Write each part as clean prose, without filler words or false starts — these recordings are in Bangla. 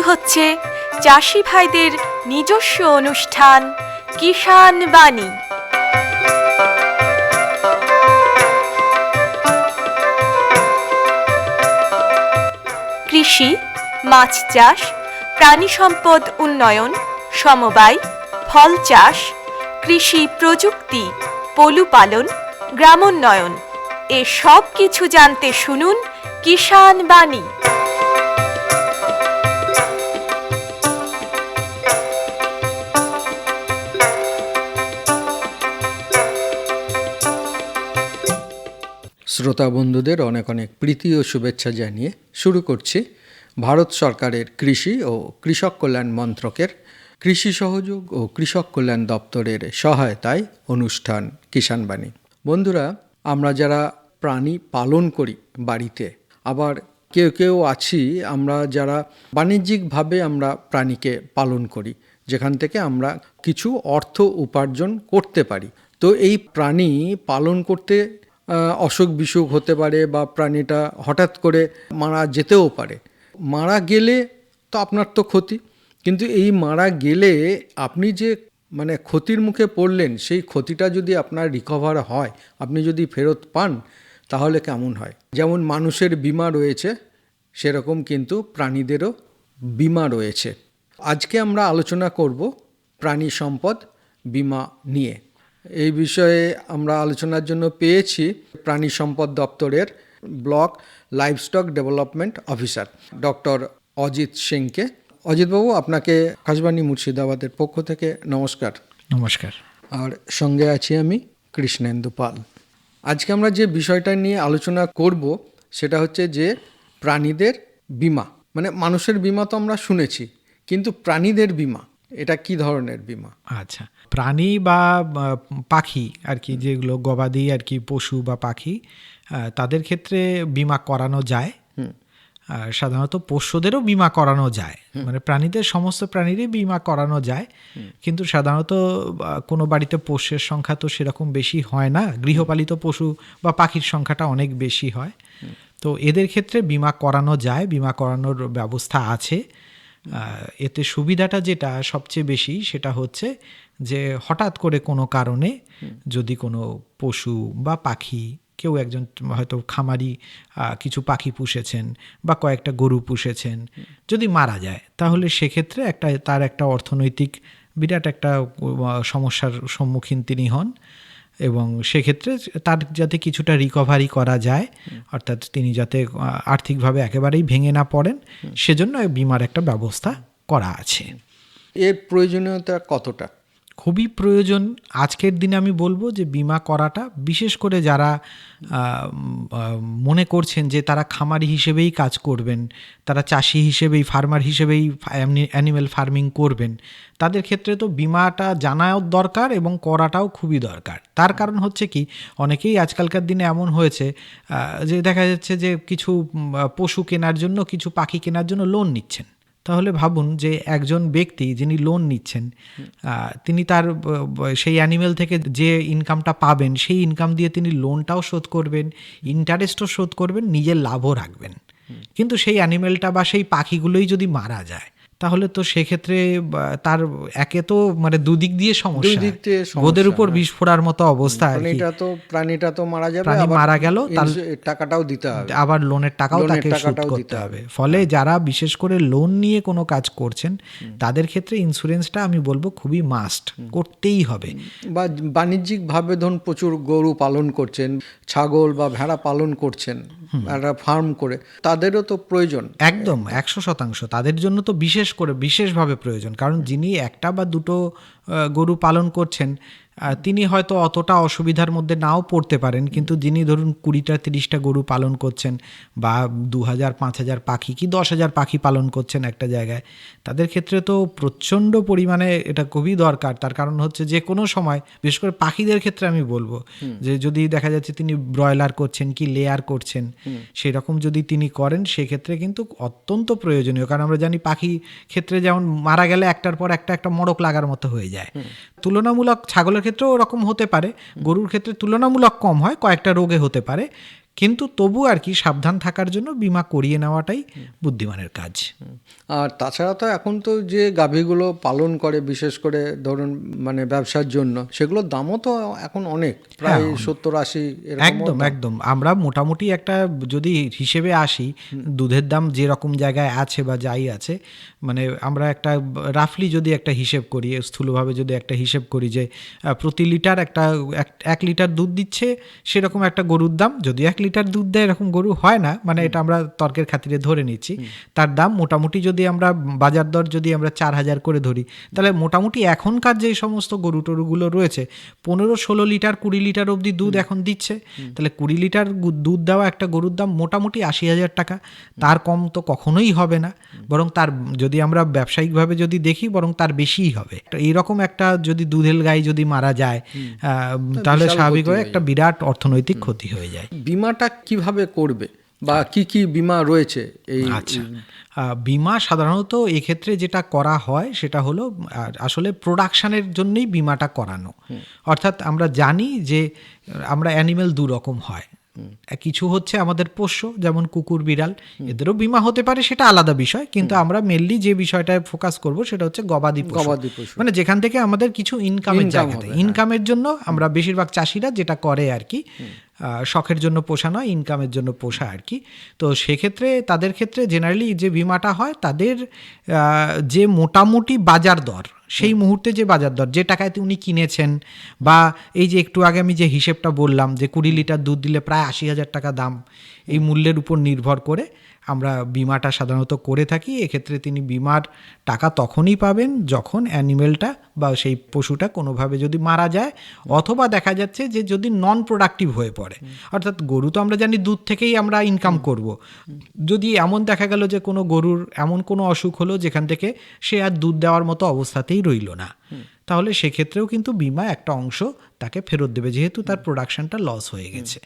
হচ্ছে চাষি ভাইদের নিজস্ব অনুষ্ঠান কিষাণ বাণী। কৃষি, মাছ চাষ, প্রাণী সম্পদ উন্নয়ন, সমবায়, ফল চাষ, কৃষি প্রযুক্তি, পশুপালন, গ্রামোন্নয়ন এ সব কিছু জানতে শুনুন কিষাণ বাণী। শ্রোতা বন্ধুদের অনেক অনেক প্রীতি ও শুভেচ্ছা জানিয়ে শুরু করছি ভারত সরকারের কৃষি ও কৃষক কল্যাণ মন্ত্রকের কৃষি সহযোগ ও কৃষক কল্যাণ দপ্তরের সহায়তায় অনুষ্ঠান কিষাণ বাণী। বন্ধুরা, আমরা যারা প্রাণী পালন করি বাড়িতে, আবার কেউ কেউ আছি আমরা যারা বাণিজ্যিকভাবে আমরা প্রাণীকে পালন করি, যেখান থেকে আমরা কিছু অর্থ উপার্জন করতে পারি। তো এই প্রাণী পালন করতে অসুখ বিসুখ হতে পারে বা প্রাণীটা হঠাৎ করে মারা যেতেও পারে। মারা গেলে তো আপনার তো ক্ষতি, কিন্তু এই মারা গেলে আপনি যে ক্ষতির মুখে পড়লেন, সেই ক্ষতিটা যদি আপনার রিকভার হয়, আপনি যদি ফেরত পান, তাহলে কেমন হয়? যেমন মানুষের বীমা রয়েছে, সেরকম কিন্তু প্রাণীদেরও বীমা রয়েছে। আজকে আমরা আলোচনা করব প্রাণী সম্পদ বীমা নিয়ে। এই বিষয়ে আমরা আলোচনার জন্য পেয়েছি প্রাণী সম্পদ দপ্তরের block livestock development officer doctor Ajit সিংকে। অজিতবাবু, আপনাকে আকাশবাণী মুর্শিদাবাদের পক্ষ থেকে নমস্কার। নমস্কার। আর সঙ্গে আছি আমি কৃষ্ণেন্দু পাল। আজকে আমরা যে বিষয়টা নিয়ে আলোচনা করব সেটা হচ্ছে যে প্রাণীদের বীমা। মানুষের বীমা তো আমরা শুনেছি, কিন্তু প্রাণীদের বীমা এটা কি ধরনের বীমা? আচ্ছা, প্রাণী বা পাখি আর কি, যেগুলো গবাদি আর কি পশু বা পাখি, তাদের ক্ষেত্রে বীমা করানো যায়। সাধারণত পোষ্যদেরও বীমা করানো যায়, প্রাণীদের সমস্ত প্রাণীরই বীমা করানো যায়, কিন্তু সাধারণত কোনো বাড়িতে পোষ্যের সংখ্যা তো সেরকম বেশি হয় না, গৃহপালিত পশু বা পাখির সংখ্যাটা অনেক বেশি হয়। তো এদের ক্ষেত্রে বীমা করানো যায়, বীমা করানোর ব্যবস্থা আছে। এতে সুবিধাটা যেটা সবচেয়ে বেশি সেটা হচ্ছে যে হঠাৎ করে কোনো কারণে যদি কোনো পশু বা পাখি, কেউ একজন হয়তো খামারি কিছু পাখি পুষেছেন বা কয়েকটা গরু পুষেছেন, যদি মারা যায়, তাহলে সেক্ষেত্রে তার একটা অর্থনৈতিক বিরাট একটা সমস্যার সম্মুখীন তিনি হন, এবং সেক্ষেত্রে তার যাতে কিছুটা রিকভারি করা যায়, অর্থাৎ তিনি যাতে আর্থিকভাবে একেবারেই ভেঙে না পড়েন, সেজন্য বীমার একটা ব্যবস্থা করা আছে। এর প্রয়োজনীয়তা কতটা? খুবই প্রয়োজন। আজকের দিনে আমি বলবো যে বীমা করাটা, বিশেষ করে যারা মনে করছেন যে তারা খামারি হিসেবেই কাজ করবেন, তারা চাষি হিসেবেই, ফার্মার হিসেবেই অ্যানিম্যাল ফার্মিং করবেন, তাদের ক্ষেত্রে তো বীমাটা জানাও দরকার এবং করাটাও খুবই দরকার। তার কারণ হচ্ছে কি, অনেকেই আজকালকার দিনে এমন হয়েছে যে দেখা যাচ্ছে যে কিছু পশু কেনার জন্য, কিছু পাখি কেনার জন্য লোন নিচ্ছেন। তাহলে ভাবুন যে একজন ব্যক্তি যিনি লোন নিচ্ছেন, তিনি তার সেই অ্যানিমেল থেকে যে ইনকামটা পাবেন, সেই ইনকাম দিয়ে তিনি লোনটাও শোধ করবেন, ইন্টারেস্টও শোধ করবেন, নিজের লাভও রাখবেন। কিন্তু সেই অ্যানিমেলটা বা সেই পাখিগুলোই যদি মারা যায়, তাহলে তো সেক্ষেত্রে তার একে তো দুদিক দিয়ে সমস্যা, ওদের উপর বিষ ফোড়ার মতো অবস্থা। প্রাণীটা তো মারা যাবে, প্রাণী মারা গেল, তার টাকাটাও দিতে হবে, আবার লোনের টাকাও তাকে শোধ করতে হবে। ফলে যারা বিশেষ করে লোন নিয়ে কোনো কাজ করছেন, তাদের ক্ষেত্রে ইন্স্যুরেন্সটা আমি বলবো খুবই মাস্ট, করতেই হবে। বা বাণিজ্যিকভাবে ধরুন প্রচুর গরু পালন করছেন, ছাগল বা ভেড়া পালন করছেন একটা ফার্ম করে, তাদেরও তো প্রয়োজন। একদম 100% তাদের জন্য তো বিশেষভাবে প্রয়োজন। কারণ যিনি একটা বা দুটো গরু পালন করছেন, তিনি হয়তো অতটা অসুবিধার মধ্যে নাও পড়তে পারেন, কিন্তু যিনি ধরুন 20টা 30টা গরু পালন করছেন, বা 2000-5000 পাখি কি 10,000 পাখি পালন করছেন একটা জায়গায়, তাদের ক্ষেত্রে তো প্রচণ্ড পরিমাণে এটা খুবই দরকার। তার কারণ হচ্ছে যে কোনো সময়, বিশেষ করে পাখিদের ক্ষেত্রে আমি বলবো যে যদি দেখা যাচ্ছে তিনি ব্রয়লার করছেন কি লেয়ার করছেন, সেই রকম যদি তিনি করেন, সেক্ষেত্রে কিন্তু অত্যন্ত প্রয়োজনীয়। কারণ আমরা জানি পাখি ক্ষেত্রে যেমন মারা গেলে একটার পর একটা মড়ক লাগার মতো হয়ে যায়। তুলনামূলক ছাগলের ক্ষেত্রেও ওরকম হতে পারে, গরুর ক্ষেত্রে তুলনামূলক কম হয়, কয়েকটা রোগে হতে পারে, কিন্তু তবু আর কি সাবধান থাকার জন্য বিমা করিয়ে নেওয়াটাই বুদ্ধিমানের কাজ। আর তাছাড়া তো এখন তো যে গাভীগুলো পালন করে বিশেষ করে ধরুন মানে ব্যবসার জন্য, সেগুলোর দামও তো এখন অনেক, প্রায় 70-80 এরকম। একদম একদম। আমরা মোটামুটি একটা যদি হিসেবে আসি, দুধের দাম যে রকম জায়গায় আছে বা যাই আছে, মানে আমরা একটা রাফলি যদি একটা হিসেব করি, স্থূলভাবে যদি একটা হিসেব করি যে প্রতি লিটার এক লিটার দুধ দিচ্ছে সেরকম একটা গরুর দাম, যদি 1 লিটার দুধ দেয় এরকম গরু হয় না, মানে এটা আমরা তর্কের খাতিরে ধরে নিচ্ছি, তার দাম মোটামুটি যদি আমরা বাজার দর যদি আমরা 4,000 করে ধরি, তাহলে মোটামুটি এখনকার যে সমস্ত গরু টরুগুলো রয়েছে 15-16 লিটার 20 লিটার অবধি দুধ এখন দিচ্ছে। তাহলে 20 লিটার দুধ দেওয়া একটা গরুর দাম মোটামুটি 80,000 টাকা, তার কম তো কখনোই হবে না, বরং তার যদি আমরা ব্যবসায়িকভাবে যদি দেখি বরং তার বেশিই হবে। তো এইরকম একটা যদি দুধের গাই যদি মারা যায় তাহলে স্বাভাবিকভাবে একটা বিরাট অর্থনৈতিক ক্ষতি হয়ে যায়। বিমাটা কিভাবে করবে বা কি কি বিমা রয়েছে এই? আচ্ছা, বিমা সাধারণত এক্ষেত্রে যেটা করা হয় সেটা হলো আসলে প্রোডাকশানের জন্যই বিমাটা করানো। অর্থাৎ আমরা জানি যে আমরা অ্যানিমেল দু রকম হয়, কিছু হচ্ছে আমাদের পোষ্য, যেমন কুকুর বিড়াল, এদেরও বিমা হতে পারে, সেটা আলাদা বিষয়, কিন্তু আমরা মেনলি যে বিষয়টায় ফোকাস করব সেটা হচ্ছে গবাদি পশু, মানে যেখান থেকে আমাদের কিছু ইনকামের জায়গাতে, ইনকামের জন্য আমরা বেশিরভাগ চাষিরা যেটা করে আর কি, শখের জন্য পোষা নয়, ইনকামের জন্য পোষা আর কি। তো সেক্ষেত্রে তাদের ক্ষেত্রে জেনারেলি যে বিমাটা হয়, তাদের যে মোটামুটি বাজার দর, সেই মুহূর্তে যে বাজার দর, যে টাকায় উনি কিনেছেন, বা এই যে একটু আগে আমি যে হিসেবটা বললাম যে 20 লিটার দুধ দিলে প্রায় 80,000 টাকা দাম, এই মূল্যের উপর নির্ভর করে আমরা বিমাটা সাধারণত করে থাকি। এক্ষেত্রে তিনি বিমার টাকা তখনই পাবেন যখন অ্যানিমেলটা বা সেই পশুটা কোনোভাবে যদি মারা যায়, অথবা দেখা যাচ্ছে যে যদি নন প্রোডাক্টিভ হয়ে পড়ে, অর্থাৎ গরু তো আমরা জানি দুধ থেকেই আমরা ইনকাম করব, যদি এমন দেখা গেল যে কোনো গরুর এমন কোনো অসুখ হলো যেখান থেকে সে আর দুধ দেওয়ার মতো অবস্থাতেই রইল না, তাহলে সেক্ষেত্রেও কিন্তু বিমা একটা অংশ তাকে ফেরত দেবে, যেহেতু তার প্রোডাকশনটা লস হয়ে গেছে।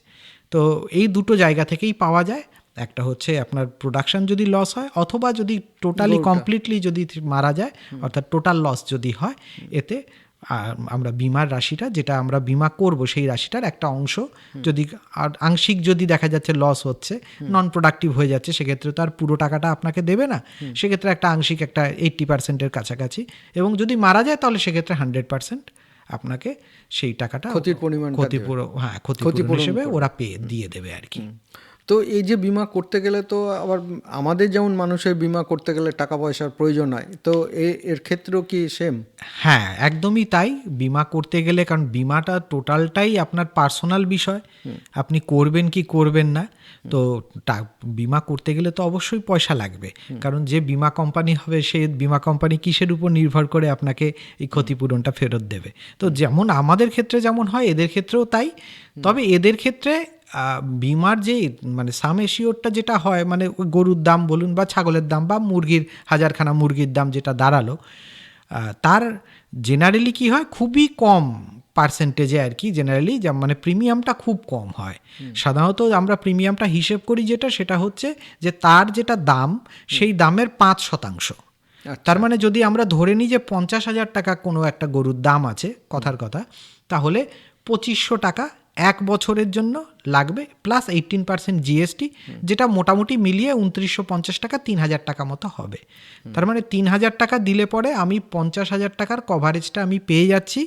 তো এই দুটো জায়গা থেকেই পাওয়া যায়, একটা হচ্ছে আপনার প্রোডাকশন যদি লস হয়, অথবা যদি টোটালি কমপ্লিটলি যদি মারা যায়, অর্থাৎ টোটাল লস যদি হয়, এতে আমরা বিমার রাশিটা যেটা আমরা বিমা করব সেই রাশিটার একটা অংশ যদি আংশিক যদি দেখা যাচ্ছে লস হচ্ছে, নন প্রোডাক্টিভ হয়ে যাচ্ছে, সেক্ষেত্রে তো আর পুরো টাকাটা আপনাকে দেবে না, সেক্ষেত্রে একটা আংশিক একটা 80%-এর কাছাকাছি, এবং যদি মারা যায় তাহলে সেক্ষেত্রে 100% আপনাকে সেই টাকাটা ক্ষতিপূরণ হিসেবে ওরা দিয়ে দেবে আর কি। তো এই যে বিমা করতে গেলে তো আবার আমাদের যেমন মানুষের বিমা করতে গেলে টাকা পয়সার প্রয়োজন হয়, তো এর ক্ষেত্রেও কি সেম? হ্যাঁ, একদমই তাই। বিমা করতে গেলে, কারণ বিমাটা টোটালটাই আপনার পার্সোনাল বিষয়, আপনি করবেন কি করবেন না, তো বিমা করতে গেলে তো অবশ্যই পয়সা লাগবে, কারণ যে বিমা কোম্পানি হবে সেই বিমা কোম্পানি কিসের উপর নির্ভর করে আপনাকে এই ক্ষতিপূরণটা ফেরত দেবে। তো যেমন আমাদের ক্ষেত্রে যেমন হয়, এদের ক্ষেত্রেও তাই। তবে এদের ক্ষেত্রে বিমার যে মানে সাম এশিওরটা যেটা হয়, মানে গরুর দাম বলুন বা ছাগলের দাম বা মুরগির, হাজারখানা মুরগির দাম যেটা দাঁড়ালো, তার জেনারেলি কি হয়, খুবই কম পার্সেন্টেজে আর কি, জেনারেলি মানে প্রিমিয়ামটা খুব কম হয়। সাধারণত আমরা প্রিমিয়ামটা হিসেব করি যেটা, সেটা হচ্ছে যে তার যেটা দাম সেই দামের 5%। তার মানে যদি আমরা ধরে নিই যে 50,000 টাকা কোনো একটা গরুর দাম আছে, কথার কথা, তাহলে 2500 টাকা 1 বছরের জন্য লাগবে, প্লাস 18% জিএসটি, যেটা মোটামুটি মিলিয়ে 2950 টাকা, 3,000 টাকা মতো হবে। তার মানে 3,000 টাকা দিলে পরে আমি 50,000 টাকার কভারেজটা আমি পেয়ে যাচ্ছি।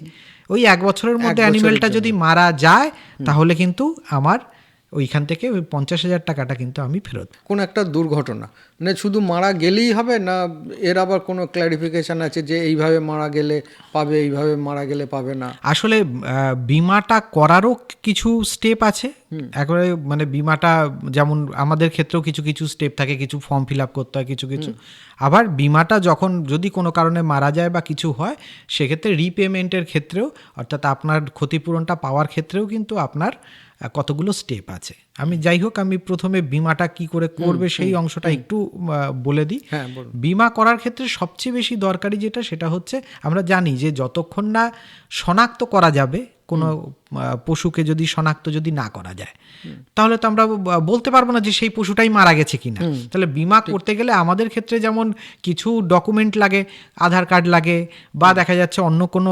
ওই 1 বছরের মধ্যে অ্যানিমেলটা যদি মারা যায়, তাহলে কিন্তু আমার ওইখান থেকে ওই 50,000 টাকাটা কিন্তু আমি ফেরত। কোন একটা দুর্ঘটনা মানে শুধু মারা গেলেই হবে না, এর আবার কোনো ক্ল্যারিফিকেশন আছে যে এইভাবে মারা গেলে পাবে, এইভাবে মারা গেলে পাবে না? আসলে বিমাটা করারও কিছু স্টেপ আছে। একবারে মানে বিমাটা যেমন আমাদের ক্ষেত্রেও কিছু কিছু স্টেপ থাকে, কিছু ফর্ম ফিল আপ করতে হয়, কিছু কিছু। আবার বিমাটা যখন যদি কোনো কারণে মারা যায় বা কিছু হয়, সেক্ষেত্রে রিপেমেন্টের ক্ষেত্রেও, অর্থাৎ আপনার ক্ষতিপূরণটা পাওয়ার ক্ষেত্রেও কিন্তু আপনার কতগুলো স্টেপ আছে। আমি যাই হোক, আমি প্রথমে বিমাটা কি করে করবে সেই অংশটা একটু বলে দিই। বিমা করার ক্ষেত্রে সবচেয়ে বেশি দরকারি যেটা, সেটা হচ্ছে আমরা জানি যে যতক্ষণ না শনাক্ত করা যাবে কোনো পশুকে, যদি শনাক্ত যদি না করা যায়, তাহলে তো আমরা বলতে পারবো না যে সেই পশুটাই মারা গেছে কিনা। তাহলে বিমা করতে গেলে আমাদের ক্ষেত্রে যেমন কিছু ডকুমেন্ট লাগে, আধার কার্ড লাগে, বা দেখা যাচ্ছে অন্য কোনো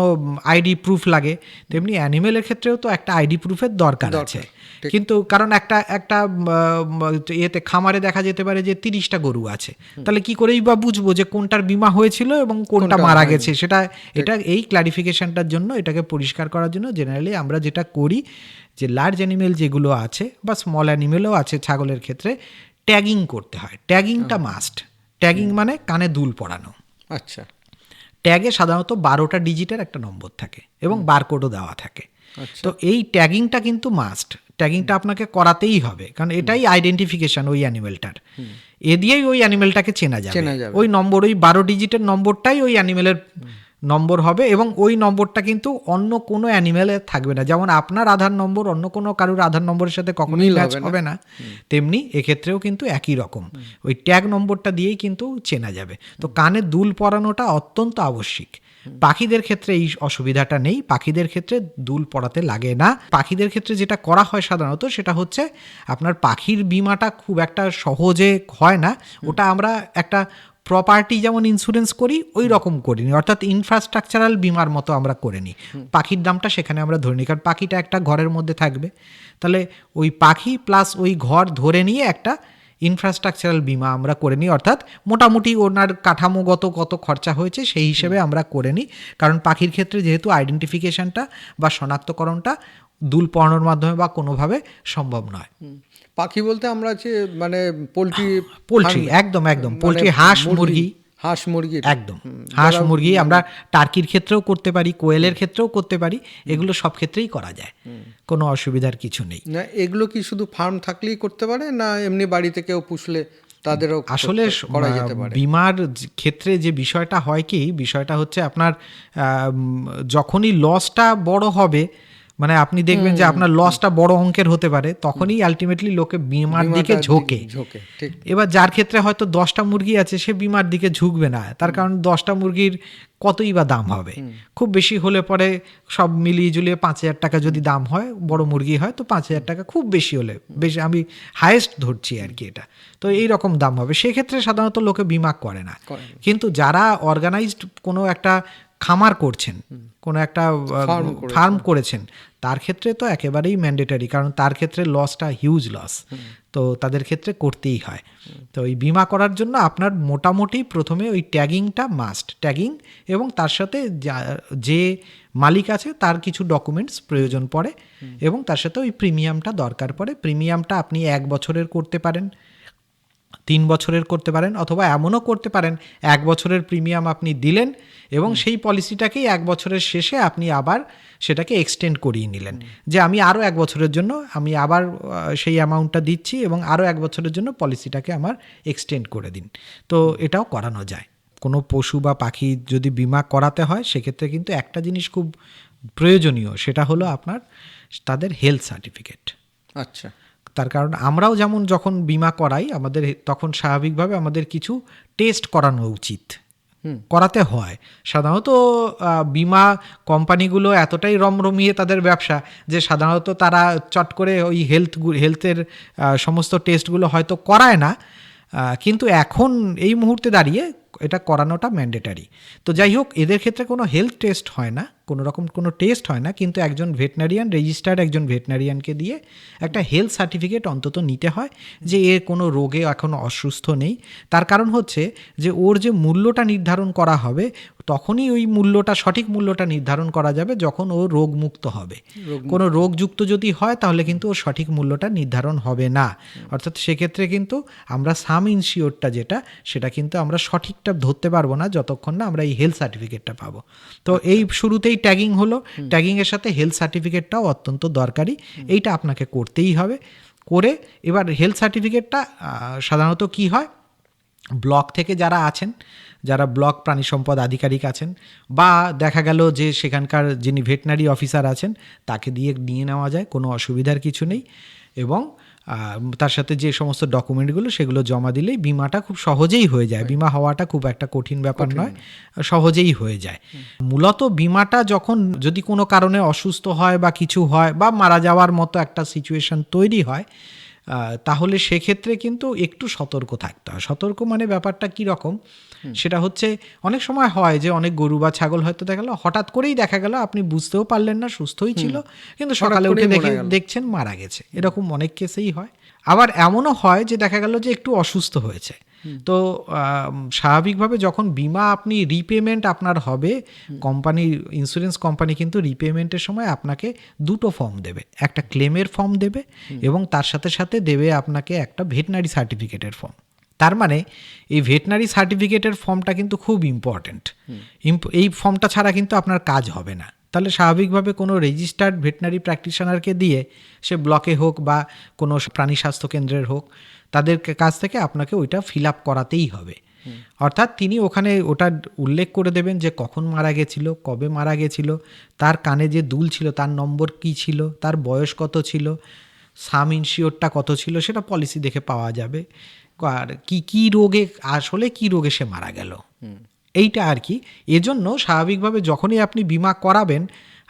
আইডি প্রুফ লাগে, তেমনি অ্যানিমেলের ক্ষেত্রেও তো একটা আইডি প্রুফের দরকার আছে। কিন্তু কারণ একটা একটা এতে খামারে দেখা যেতে পারে যে 30টা গরু আছে, তাহলে কি করেই বা বুঝবো যে কোনটার বীমা হয়েছিল এবং কোনটা মারা গেছে? সেটা এটা এই ক্লারিফিকেশনটার জন্য, এটাকে পরিষ্কার করার জন্য জেনারেলি আমরা যেটা করি যে লার্জ অ্যানিমেল যেগুলো আছে বা স্মল অ্যানিমেলও আছে ছাগলের ক্ষেত্রে, ট্যাগিং করতে হয়। ট্যাগিংটা মাস্ট। ট্যাগিং মানে কানে দুল পরানো। আচ্ছা। ট্যাগে সাধারণত 12টা ডিজিটের একটা নম্বর থাকে এবং বারকোডও দেওয়া থাকে। তো এই ট্যাগিংটা কিন্তু মাস্ট। ট্যাগিংটা আপনাকে করাতেই হবে, কারণ এটাই আইডেন্টিফিকেশন ওই অ্যানিমেলটার। এ দিয়েই ওই অ্যানিমেলটাকে চেনা যাবে। ওই নম্বর, ওই 12 ডিজিটের নম্বরটাই ওই অ্যানিমেলের নম্বর হবে এবং ওই নম্বরটা কিন্তু অন্য কোনো অ্যানিমেলে থাকবে না। যেমন আপনার আধার নম্বর অন্য কোনো কারোর আধার নম্বরের সাথে কখনোই ম্যাচ হবে না, তেমনি এক্ষেত্রেও কিন্তু একই রকম ওই ট্যাগ নম্বরটা দিয়েই কিন্তু চেনা যাবে। তো কানে দুল পরানোটা অত্যন্ত আবশ্যিক। পাখিদের ক্ষেত্রে এই অসুবিধাটা নেই, পাখিদের ক্ষেত্রে দুল পরাতে লাগে না। পাখিদের ক্ষেত্রে যেটা করা হয় সাধারণত সেটা হচ্ছে আপনার পাখির বীমাটা খুব একটা সহজে হয় না, ওটা আমরা একটা প্রপার্টি যেমন ইন্স্যুরেন্স করি ওই রকম করিনি, অর্থাৎ ইনফ্রাস্ট্রাকচারাল বিমার মতো আমরা করে নিই। পাখির দামটা সেখানে আমরা ধরে নিই, কারণ পাখিটা একটা ঘরের মধ্যে থাকবে, তাহলে ওই পাখি প্লাস ওই ঘর ধরে নিয়ে একটা ইনফ্রাস্ট্রাকচারাল বিমা আমরা করে নিই, অর্থাৎ মোটামুটি ওনার কাঠামোগত কত খরচা হয়েছে সেই হিসেবে আমরা করে নিই। কারণ পাখির ক্ষেত্রে যেহেতু আইডেন্টিফিকেশনটা বা শনাক্তকরণটা দুল পরানোর মাধ্যমে বা কোনোভাবে সম্ভব নয়। পাখি বলতে আমরা যে মানে পোলট্রি একদম পোলট্রি, হাঁস মুরগি একদম হাঁস মুরগি আমরা টার্কির ক্ষেত্রেও করতে পারি, কোয়েলের ক্ষেত্রেও করতে পারি, এগুলো সব ক্ষেত্রেই করা যায়, কোনো অসুবিধার কিছু নেই। না এগুলো কি শুধু ফার্ম থাকলেই করতে পারে, না এমনি বাড়িতে কেউ পুষলে তাদেরও আসলে বীমার ক্ষেত্রে যে বিষয়টা হয় কি, বিষয়টা হচ্ছে আপনার যখনই লসটা বড় হবে, মানে আপনি দেখবেন যে আপনার লসটা বড় অঙ্কের হতে পারে, তখনই আলটিমেটলি লোকে বীমার দিকে ঝোঁকে। এবার যার ক্ষেত্রে হয়তো 10টা মুরগি আছে সে বীমার দিকে ঝুঁকবে না, তার কারণ 10টা মুরগির কতই বা দাম হবে, খুব বেশি হলে পরে সব মিলিয়ে ঝুলিয়ে 5,000 টাকা যদি দাম হয়, বড় মুরগি হয় তো 5,000 টাকা, খুব বেশি হলে, বেশি আমি হাইয়েস্ট ধরছি আর কি এটা, তো এই রকম দাম হবে, সেক্ষেত্রে সাধারণত লোকে বীমা করে না। কিন্তু যারা অর্গানাইজড কোনো একটা খামার করছেন, কোনো একটা ফার্ম করেছেন, তার ক্ষেত্রে তো একেবারেই ম্যান্ডেটারি, কারণ তার ক্ষেত্রে লসটা হিউজ লস, তো তাদের ক্ষেত্রে করতেই হয়। তো এই বীমা করার জন্য আপনার মোটামুটি প্রথমে ওই ট্যাগিংটা মাস্ট, ট্যাগিং এবং তার সাথে যে মালিক আছে তার কিছু ডকুমেন্টস প্রয়োজন পড়ে এবং তার সাথে ওই প্রিমিয়ামটা দরকার পড়ে। প্রিমিয়ামটা আপনি 1 বছরের করতে পারেন, 3 বছরের করতে পারেন, অথবা এমনও করতে পারেন 1 বছরের প্রিমিয়াম আপনি দিলেন এবং সেই পলিসিটাকেই 1 বছরের শেষে আপনি আবার সেটাকে এক্সটেন্ড করিয়ে নিলেন, যে আমি আরও 1 বছরের জন্য আমি আবার সেই অ্যামাউন্টটা দিচ্ছি এবং আরও 1 বছরের জন্য পলিসিটাকে আমার এক্সটেন্ড করে দিন। তো এটাও করানো যায়। কোনো পশু বা পাখি যদি বীমা করাতে হয় সেক্ষেত্রে কিন্তু একটা জিনিস খুব প্রয়োজনীয়, সেটা হলো আপনার তাদের হেলথ সার্টিফিকেট। আচ্ছা। তার কারণ আমরাও যেমন যখন বীমা করাই আমাদের তখন স্বাভাবিকভাবে আমাদের কিছু টেস্ট করানো উচিত, করাতে হয়। সাধারণত বীমা কোম্পানিগুলো এতটাই রমরমিয়ে তাদের ব্যবসা যে সাধারণত তারা চট করে ওই হেলথের সমস্ত টেস্টগুলো হয়তো করায় না, কিন্তু এখন এই মুহূর্তে দাঁড়িয়ে এটা করানোটা ম্যান্ডেটারি। তো যাই হোক, এদের ক্ষেত্রে কোনো হেলথ টেস্ট হয় না, কোনো রকম কোনো টেস্ট হয় না, কিন্তু একজন ভেটেরিনারিয়ান, রেজিস্টার্ড একজন ভেটেরিনারিয়ানকে দিয়ে একটা হেলথ সার্টিফিকেট অন্তত নিতে হয় যে এর কোনো রোগে এখন অসুস্থ নেই। তার কারণ হচ্ছে যে ওর যে মূল্যটা নির্ধারণ করা হবে তখনই ওই মূল্যটা, সঠিক মূল্যটা নির্ধারণ করা যাবে যখন ও রোগমুক্ত হবে। কোনো রোগযুক্ত যদি হয় তাহলে কিন্তু ওর সঠিক মূল্যটা নির্ধারণ হবে না, অর্থাৎ সেক্ষেত্রে কিন্তু আমরা সাম ইনসিওরটা যেটা সেটা কিন্তু আমরা সঠিকটা ধরতে পারবো না যতক্ষণ না আমরা এই হেলথ সার্টিফিকেটটা পাবো। তো এই শুরুতেই ট্যাগিং হলো, ট্যাগিংয়ের সাথে হেলথ সার্টিফিকেটটাও অত্যন্ত দরকারি, এইটা আপনাকে করতেই হবে। করে এবার হেলথ সার্টিফিকেটটা সাধারণত কি হয়, ব্লক থেকে যারা আছেন, যারা ব্লক প্রাণী সম্পদ আধিকারিক আছেন, বা দেখা গেল যে সেখানকার যিনি ভেটেরিনারি অফিসার আছেন তাকে দিয়ে নিয়ে নেওয়া যায়, কোনো অসুবিধার কিছু নেই। এবং তার সাথে যে সমস্ত ডকুমেন্টগুলো সেগুলো জমা দিলেই বিমাটা খুব সহজেই হয়ে যায়। বিমা হওয়াটা খুব একটা কঠিন ব্যাপার নয়, সহজেই হয়ে যায়। মূলত বিমাটা যখন যদি কোনো কারণে অসুস্থ হয় বা কিছু হয় বা মারা যাওয়ার মতো একটা সিচুয়েশন তৈরি হয়, তাহলে সেক্ষেত্রে কিন্তু একটু সতর্ক থাকতে হয়। সতর্ক মানে ব্যাপারটা কি রকম, সেটা হচ্ছে অনেক সময় হয় যে অনেক গরু বা ছাগল হয়তো দেখা গেল হঠাৎ করেই দেখা গেল আপনি বুঝতেও পারলেন না, সুস্থই ছিল, কিন্তু সকালে উঠে দেখছেন মারা গেছে। এরকম অনেক কেসেই হয়। আবার এমনও হয় যে দেখা গেল যে একটু অসুস্থ হয়েছে। তো স্বাভাবিকভাবে যখন বিমা আপনি রিপেমেন্ট আপনার হবে, কোম্পানি ইন্স্যুরেন্স কোম্পানি কিন্তু রিপেমেন্টের সময় আপনাকে দুটো ফর্ম দেবে, একটা ক্লেমের ফর্ম দেবে এবং তার সাথে সাথে দেবে আপনাকে একটা ভেটেনারি সার্টিফিকেটের ফর্ম। তার মানে এই ভেটেনারি সার্টিফিকেটের ফর্মটা কিন্তু খুব ইম্পর্ট্যান্ট। এই ফর্মটা ছাড়া কিন্তু আপনার কাজ হবে না। তাহলে স্বাভাবিকভাবে কোনো রেজিস্টার্ড ভেটেনারি প্র্যাকটিশনারকে দিয়ে, সে ব্লকে হোক বা কোনো প্রাণী স্বাস্থ্য কেন্দ্রের হোক, তাদের কাছ থেকে আপনাকে ওইটা ফিল আপ করাতেই হবে। অর্থাৎ তিনি ওখানে ওটা উল্লেখ করে দেবেন যে কখন মারা গেছিল, কবে মারা গেছিল, তার কানে যে দুল ছিল তার নম্বর কী ছিল, তার বয়স কত ছিল, সাম ইনশিওরটা কত ছিল, সেটা পলিসি দেখে পাওয়া যাবে। আর কি রোগে, আসলে কি রোগে সে মারা গেল, এইটা আর কি। এজন্য স্বাভাবিকভাবে যখনই আপনি বিমা করাবেন,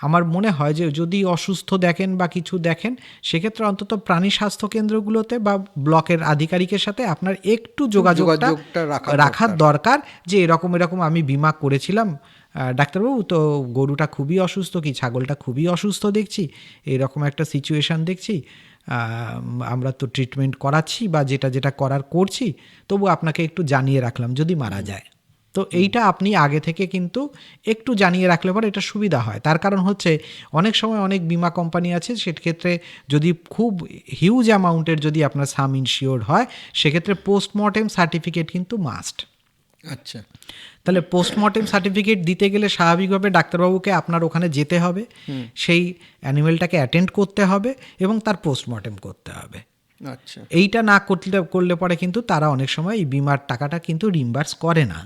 আমার মনে হয় যে যদি অসুস্থ দেখেন বা কিছু দেখেন, সেক্ষেত্রে অন্তত প্রাণী স্বাস্থ্য কেন্দ্রগুলোতে বা ব্লকের আধিকারিকের সাথে আপনার একটু যোগাযোগটা রাখার দরকার, যে এরকম আমি বিমা করেছিলাম ডাক্তারবাবু, তো গরুটা খুবই অসুস্থ, কি ছাগলটা খুবই অসুস্থ দেখছি, এরকম একটা সিচুয়েশান দেখছি, আমরা তো ট্রিটমেন্ট করাচ্ছি বা যেটা করার করছি, তবু আপনাকে একটু জানিয়ে রাখলাম যদি মারা যায়। তো এইটা আপনি আগে থেকে কিন্তু একটু জানিয়ে রাখলে পরে এটা সুবিধা হয়। তার কারণ হচ্ছে অনেক সময় অনেক বিমা কোম্পানি আছে, সেক্ষেত্রে যদি খুব হিউজ অ্যামাউন্টের যদি আপনার সাম ইনশিওর্ড হয়, সেক্ষেত্রে পোস্টমর্টেম সার্টিফিকেট কিন্তু মাস্ট। আচ্ছা, তাহলে পোস্টমর্টেম সার্টিফিকেট দিতে গেলে স্বাভাবিকভাবে ডাক্তারবাবুকে আপনার ওখানে যেতে হবে, সেই অ্যানিমেলটাকে অ্যাটেন্ড করতে হবে এবং তার পোস্টমর্টেম করতে হবে। আচ্ছা, এইটা না করলে পরে কিন্তু তারা অনেক সময় এই বিমার টাকাটা কিন্তু রিম্বার্স করে না।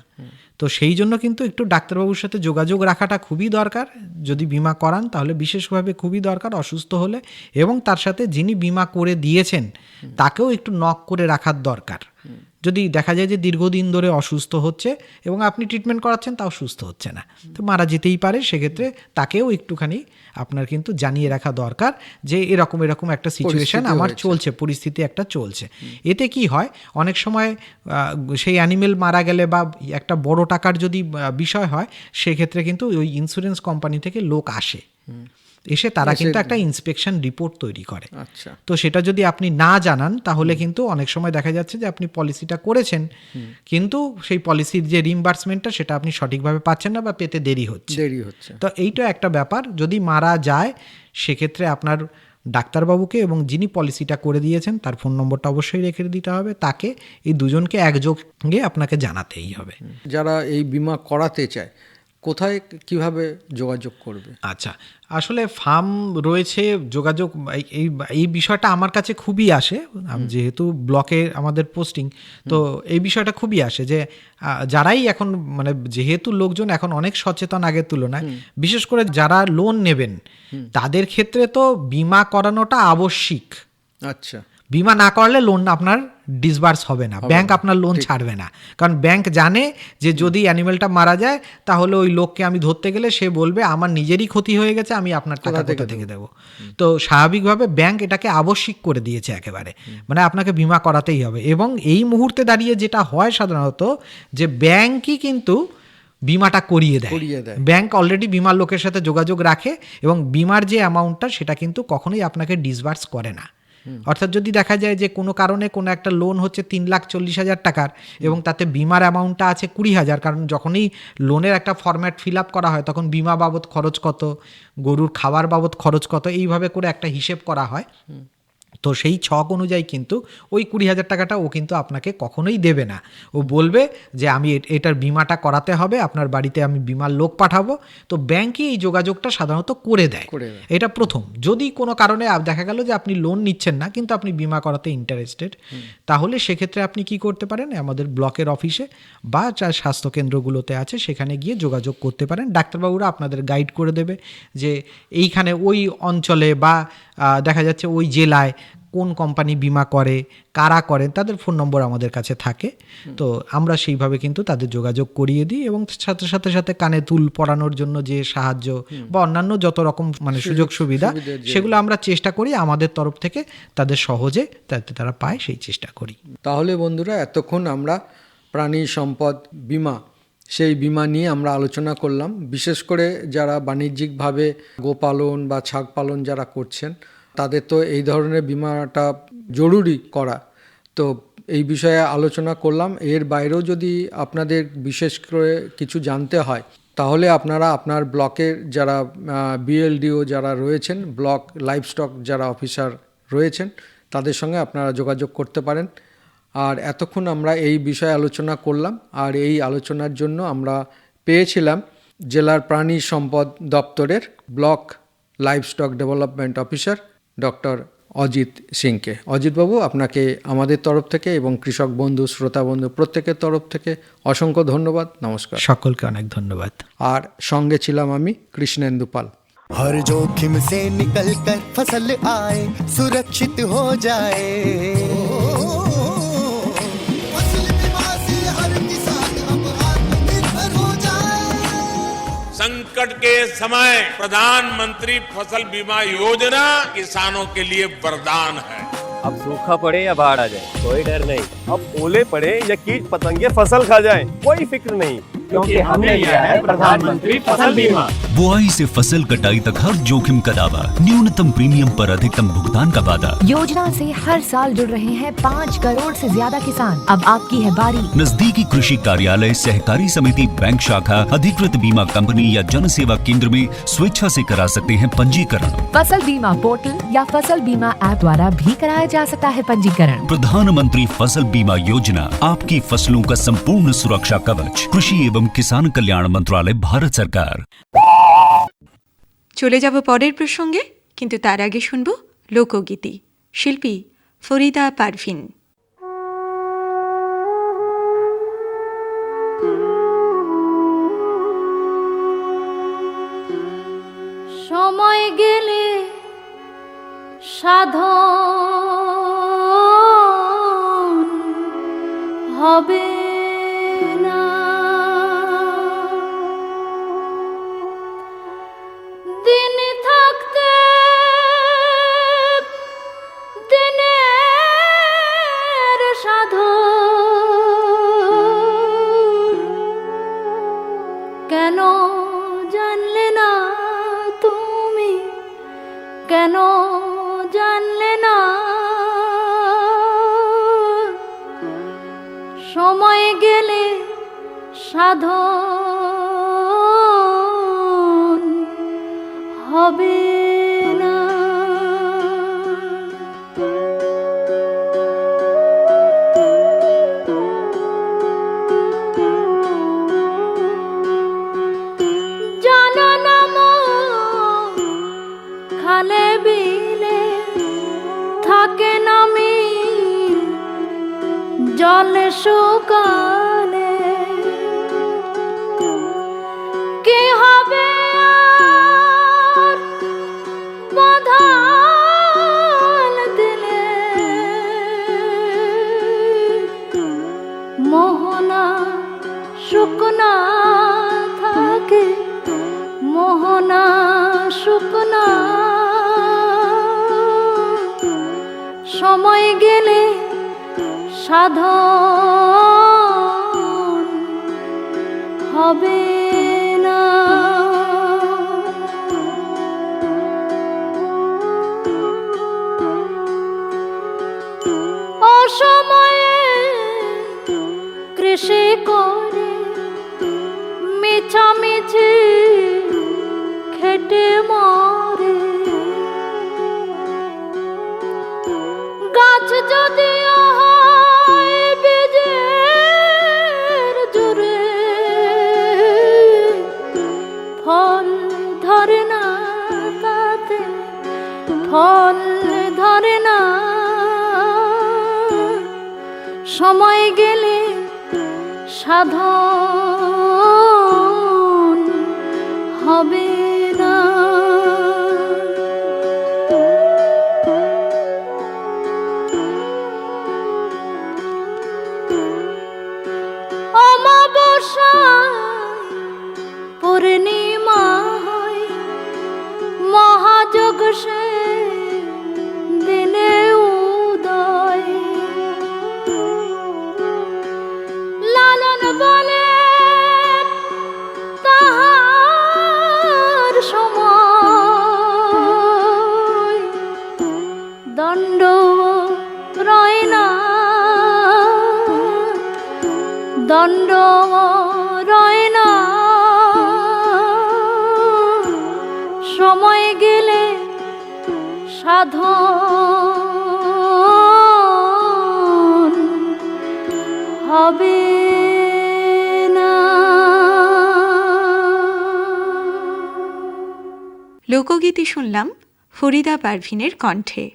তো সেই জন্য কিন্তু একটু ডাক্তারবাবুর সাথে যোগাযোগ রাখাটা খুবই দরকার। যদি বিমা করান তাহলে বিশেষভাবে খুবই দরকার, অসুস্থ হলে, এবং তার সাথে যিনি বিমা করে দিয়েছেন তাকেও একটু নক করে রাখার দরকার। যদি দেখা যায় যে দীর্ঘদিন ধরে অসুস্থ হচ্ছে এবং আপনি ট্রিটমেন্ট করাচ্ছেন তাও সুস্থ হচ্ছে না, তো মারা যেতেই পারে, সেক্ষেত্রে তাকেও একটুখানি আপনার কিন্তু জানিয়ে রাখা দরকার যে এরকম একটা সিচুয়েশন আমার চলছে, পরিস্থিতি একটা চলছে। এতে কি হয়, অনেক সময় সেই অ্যানিমেল মারা গেলে বা একটা বড় টাকার যদি বিষয় হয়, সেক্ষেত্রে কিন্তু ওই ইন্স্যুরেন্স কোম্পানি থেকে লোক আসে, এসে তারা কিন্তু একটা ইন্সপেকশন রিপোর্ট তৈরি করে। আচ্ছা, তো সেটা যদি আপনি না জানান তাহলে কিন্তু অনেক সময় দেখা যাচ্ছে যে আপনি পলিসিটা করেছেন, কিন্তু সেই পলিসির যে রিইম্বার্সমেন্টটা সেটা আপনি সঠিকভাবে পাচ্ছেন না বা পেতে দেরি হচ্ছে। তো এইটা একটা ব্যাপার। যদি মারা যায় সেক্ষেত্রে আপনার ডাক্তারবাবুকে এবং যিনি পলিসিটা করে দিয়েছেন তার ফোন নম্বরটা অবশ্যই রেখে দিতে হবে, তাকে এই দুজনকে একযোগে আপনাকে জানাতেই হবে। যারা এই বিমা করাতে চায় কোথায় কিভাবে যোগাযোগ করবে? আচ্ছা, আসলে ফার্ম রয়েছে, যোগাযোগ এই বিষয়টা আমার কাছে খুবই আসে, যেহেতু ব্লকে আমাদের পোস্টিং, তো এই বিষয়টা খুবই আসে যে যারাই এখন মানে যেহেতু লোকজন এখন অনেক সচেতন আগের তুলনায়, বিশেষ করে যারা লোন নেবেন তাদের ক্ষেত্রে তো বিমা করানোটা আবশ্যিক। আচ্ছা, বিমা না করলে লোন আপনার ডিসবার্স হবে না, ব্যাংক আপনার লোন ছাড়বে না, কারণ ব্যাংক জানে যে যদি অ্যানিমেলটা মারা যায় তাহলে ওই লোককে আমি ধরতে গেলে সে বলবে আমার নিজেরই ক্ষতি হয়ে গেছে, আমি আপনার টাকা কোথা থেকে দেবো। তো স্বাভাবিকভাবে ব্যাংক এটাকে আবশ্যিক করে দিয়েছে একেবারে, মানে আপনাকে বিমা করাতেই হবে। এবং এই মুহূর্তে দাঁড়িয়ে যেটা হয় সাধারণত যে ব্যাংকই কিন্তু বিমাটা করিয়ে দেয়। ব্যাংক অলরেডি বিমার লোকের সাথে যোগাযোগ রাখে এবং বিমার যে অ্যামাউন্টটা সেটা কিন্তু কখনোই আপনাকে ডিসবার্স করে না। অর্থাৎ যদি দেখা যায় যে কোনো কারণে কোনো একটা লোন হচ্ছে 3,40,000 টাকার এবং তাতে বিমার অ্যামাউন্টটা আছে 20,000, কারণ যখনই লোনের একটা ফরম্যাট ফিল আপ করা হয় তখন বিমা বাবদ খরচ কত, গরুর খাবার বাবদ খরচ কত, এইভাবে করে একটা হিসেব করা হয়। তো সেই ছক অনুযায়ী কিন্তু ওই 20,000 টাকাটা ও কিন্তু আপনাকে কখনোই দেবে না। ও বলবে যে আমি এটার বিমাটা করাতে হবে, আপনার বাড়িতে আমি বিমার লোক পাঠাবো। তো ব্যাংকই এই যোগাযোগটা সাধারণত করে দেয়। এটা প্রথম। যদি কোনো কারণে দেখা গেল যে আপনি লোন নিচ্ছেন না কিন্তু আপনি বিমা করাতে ইন্টারেস্টেড, তাহলে সেক্ষেত্রে আপনি কি করতে পারেন, আমাদের ব্লকের অফিসে বা স্বাস্থ্যকেন্দ্রগুলোতে আছে সেখানে গিয়ে যোগাযোগ করতে পারেন। ডাক্তারবাবুরা আপনাদের গাইড করে দেবে যে এইখানে ওই অঞ্চলে বা দেখা যাচ্ছে ওই জেলায় কোন কোম্পানি বিমা করে, কারা করেন, তাদের ফোন নম্বর আমাদের কাছে থাকে। তো আমরা সেইভাবে কিন্তু তাদের যোগাযোগ করিয়ে দিই, এবং সাথে সাথে সাথে কানে দুল পরানোর জন্য যে সাহায্য বা অন্যান্য যত রকম মানে সুযোগ সুবিধা, সেগুলো আমরা চেষ্টা করি আমাদের তরফ থেকে তাদের সহজে যাতে তারা পায় সেই চেষ্টা করি। তাহলে বন্ধুরা, এতক্ষণ আমরা প্রাণী সম্পদ বিমা, সেই বিমা নিয়ে আমরা আলোচনা করলাম। বিশেষ করে যারা বাণিজ্যিকভাবে গোপালন বা ছাগ পালন যারা করছেন, তাদের তো এই ধরনের বিমাটা জরুরি করা। তো এই বিষয়ে আলোচনা করলাম। এর বাইরেও যদি আপনাদের বিশেষ করে কিছু জানতে হয়, তাহলে আপনারা আপনার ব্লকের যারা বিএলডিও যারা রয়েছেন, ব্লক লাইভস্টক যারা অফিসার রয়েছেন, তাদের সঙ্গে আপনারা যোগাযোগ করতে পারেন। আর এতক্ষণ আমরা এই বিষয়ে আলোচনা করলাম, আর এই আলোচনার জন্য আমরা পেয়েছিলাম জেলার প্রাণী সম্পদ দপ্তরের block livestock development officer doctor Ajit সিংকে। অজিতবাবু, আপনাকে আমাদের তরফ থেকে এবং কৃষক বন্ধু, শ্রোতা বন্ধু প্রত্যেকের তরফ থেকে অসংখ্য ধন্যবাদ। নমস্কার। সকলকে অনেক ধন্যবাদ। আর সঙ্গে ছিলাম আমি, কৃষ্ণেন্দু পাল। हर जोखिम से निकल कर फसल आए, सुरक्षित हो जाए। फसल बीमा से हर किसान अब आत्मनिर्भर हो जाए। संकट के समय प्रधानमंत्री फसल बीमा योजना किसानों के लिए वरदान है। अब सूखा पड़े या बाढ़ आ जाए, कोई डर नहीं। अब ओले पड़े या कीट पतंगे फसल खा जाए, कोई फिक्र नहीं, क्योंकि हमने लिया है प्रधानमंत्री फसल बीमा। बुआई से फसल कटाई तक हर जोखिम का दावा, न्यूनतम प्रीमियम पर अधिकतम भुगतान का वादा। योजना से हर साल जुड़ रहे हैं 5 करोड़ से ज्यादा किसान। अब आपकी है बारी। नजदीकी कृषि कार्यालय, सहकारी समिति, बैंक शाखा, अधिकृत बीमा कंपनी या जन सेवा केंद्र में स्वेच्छा से करा सकते हैं पंजीकरण। फसल बीमा पोर्टल या फसल बीमा ऐप द्वारा भी कराया जा सकता है पंजीकरण। प्रधानमंत्री फसल बीमा योजना, आपकी फसलों का संपूर्ण सुरक्षा कवच। कृषि एवं किसान कल्याण मंत्रालय, भारत सरकार। চলে যাব পরের প্রসঙ্গে, কিন্তু তার আগে শুনব লোকগীতি। শিল্পী ফরিদা পারভিন। সময় গেলে সাধন হবে না, দিন থাকতে দিনের সাধন কেন জানলে না তুমি, কেন জানলে না সময় গেলে সাধন হবে না। জানো না মন খালে বিলে থাকে নামি জলে শুকালে, কি হবে আর বাঁধাল দিলে, মোহনা শুকনা থাকে, মোহনা শুকনা সময় গেলে সাধন হবে না। অসময়ে কৃষি করে মিছামিছি খেটে মরে, গাছ যদি হয় বীজের জুড়ে, ফল ধরে না তাতে, ফল ধরে না সময় গেলে সাধন হবে না। দণ্ড রয় না, সময় গেলে সাধন হবে না। লোকগীতি শুনলাম ফরিদা পারভিনের কণ্ঠে।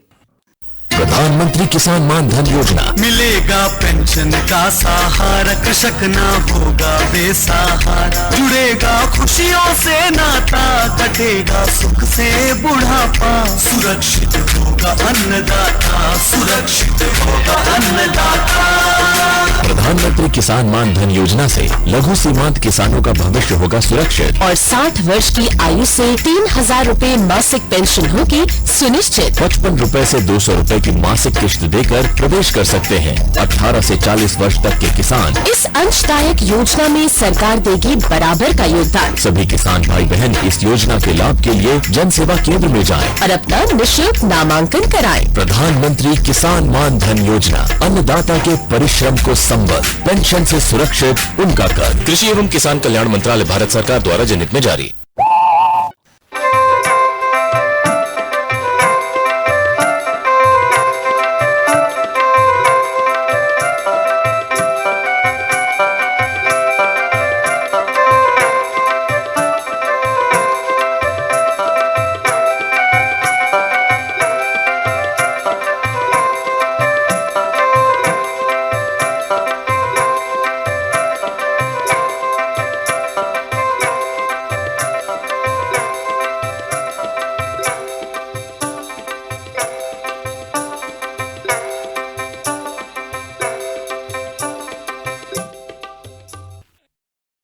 प्रधानमंत्री किसान मान धन योजना, मिलेगा पेंशन का सहारा, कृषक ना होगा बेसहारा, जुड़ेगा खुशियों से नाता, कटेगा सुख से बुढ़ापा, सुरक्षित होगा अन्नदाता, सुरक्षित होगा अन्नदाता। प्रधानमंत्री किसान मान धन योजना से लघु सीमांत किसानों का भविष्य होगा सुरक्षित और 60 वर्ष की आयु से 3,000 रूपए मासिक पेंशन होगी सुनिश्चित। 55 रूपए से 200 रूपए की मासिक किश्त देकर प्रवेश कर सकते हैं 18 से 40 वर्ष तक के किसान। इस अंशदायक योजना में सरकार देगी बराबर का योगदान। सभी किसान भाई बहन इस योजना के लाभ के लिए जन सेवा केंद्र में जाएं और अपना निःशुल्क नामांकन कराएं। प्रधानमंत्री किसान मान धन योजना, अन्नदाता के परिश्रम को संबल, पेंशन से सुरक्षित उनका कर। कृषि एवं किसान कल्याण मंत्रालय, भारत सरकार द्वारा जनहित में जारी।